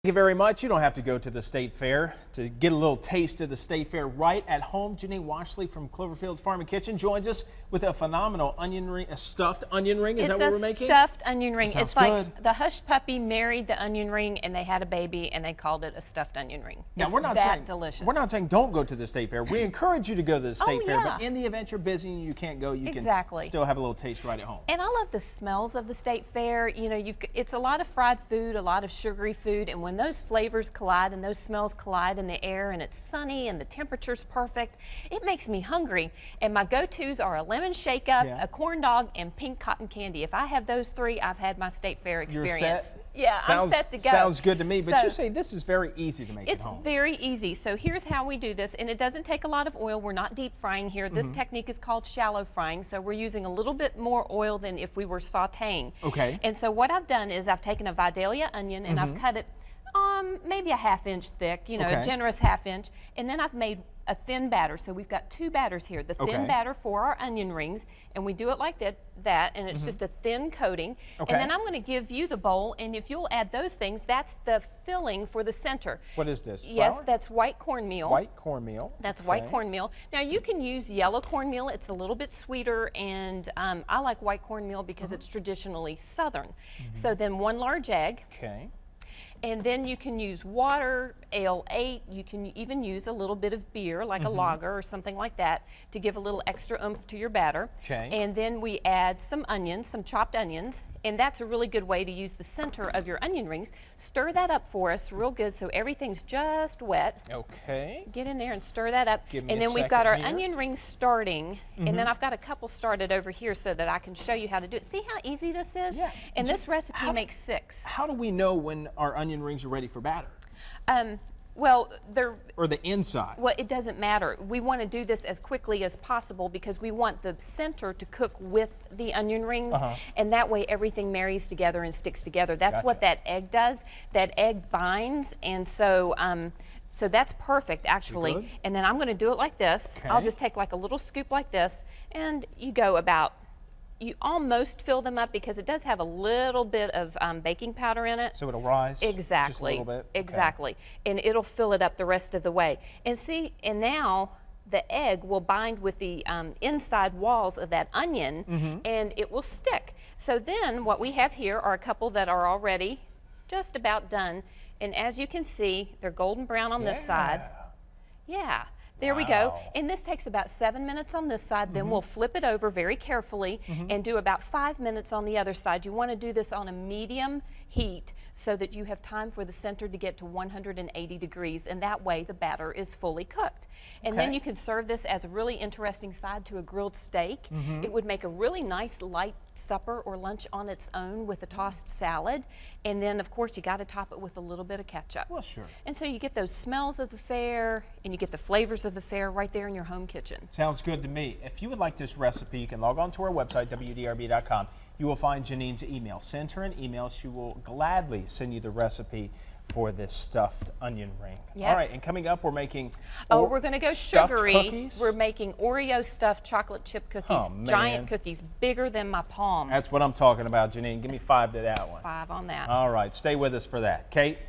Thank you very much. You don't have to go to the State Fair to get a little taste of the State Fair right at home. Janine Washle from Cloverfield's Farm and Kitchen joins us with a phenomenal onion ring, a stuffed onion ring. Is that what we're making? It's a stuffed onion ring. Sounds it's like good. the hush puppy married the onion ring and they had a baby and they called it a stuffed onion ring. Now, It's we're not that saying, delicious. We're not saying don't go to the State Fair. We encourage you to go to the State Fair, yeah. but in the event you're busy and you can't go, you Exactly. can still have a little taste right at home. And I love the smells of the State Fair. You know, it's a lot of fried food, a lot of sugary food, and when those flavors collide and those smells collide in the air and it's sunny and the temperature's perfect, it makes me hungry. And my go-tos are a lemon shake-up, a corn dog, and pink cotton candy. If I have those three, I've had my State Fair experience. You're set? Yeah, I'm set to go. Sounds good to me, but So, you say this is very easy to make at home. It's very easy. So here's how we do this, and it doesn't take a lot of oil. We're not deep frying here. This technique is called shallow frying, so we're using a little bit more oil than if we were sauteing. Okay. And so what I've done is I've taken a Vidalia onion and I've cut it maybe a ½ inch thick, you know, a generous ½ inch, and then I've made a thin batter. So we've got two batters here. The thin batter for our onion rings, and we do it like that, and it's just a thin coating. And then I'm going to give you the bowl, and if you'll add those things, that's the filling for the center. What is this? Flour? Yes, that's white cornmeal. White cornmeal. That's white cornmeal. Now you can use yellow cornmeal. It's a little bit sweeter, and I like white cornmeal because it's traditionally Southern. So then 1 large egg. Okay. And then you can use water, ale 8. You can even use a little bit of beer, like a lager or something like that, to give a little extra oomph to your batter. Okay. And then we add some onions, some chopped onions, and that's a really good way to use the center of your onion rings. Stir that up for us real good so everything's just wet. Okay. Get in there and stir that up. Give me and a then we've got our second here. onion rings starting, and then I've got a couple started over here so that I can show you how to do it. See how easy this is? Yeah. And this recipe makes 6. How do we know when our onion rings are ready for batter? Well, they're Or the inside? Well, it doesn't matter. We want to do this as quickly as possible because we want the center to cook with the onion rings, and that way everything marries together and sticks together. That's what that egg does. That egg binds, and so so that's perfect actually. Good. And then I'm going to do it like this. I'll Okay. just take like a little scoop like this, and you go about. You almost fill them up because it does have a little bit of baking powder in it. So it'll rise? Exactly. Just a little bit? Okay. Exactly. And it'll fill it up the rest of the way. And see, and now the egg will bind with the inside walls of that onion and it will stick. So then what we have here are a couple that are already just about done. And as you can see, they're golden brown on this side. Yeah. There we go. And this takes about 7 minutes on this side. Then we'll flip it over very carefully and do about 5 minutes on the other side. You want to do this on a medium heat so that you have time for the center to get to 180 degrees, and that way the batter is fully cooked. And then you can serve this as a really interesting side to a grilled steak. It would make a really nice light supper or lunch on its own with a tossed salad. And then of course you got to top it with a little bit of ketchup. Well, sure. And so you get those smells of the fair and you get the flavors of the fair right there in your home kitchen. Sounds good to me. If you would like this recipe, you can log on to our website, WDRB.com. You will find Janine's email. Send her an email. She will gladly send you the recipe for this stuffed onion ring. Yes. All right, and coming up, we're making We're going to go stuffed sugary. cookies. We're making Oreo stuffed chocolate chip cookies, Oh, man. giant cookies, bigger than my palm. That's what I'm talking about, Janine. Give me 5 to that one. 5 on that. All right, stay with us for that. Kate?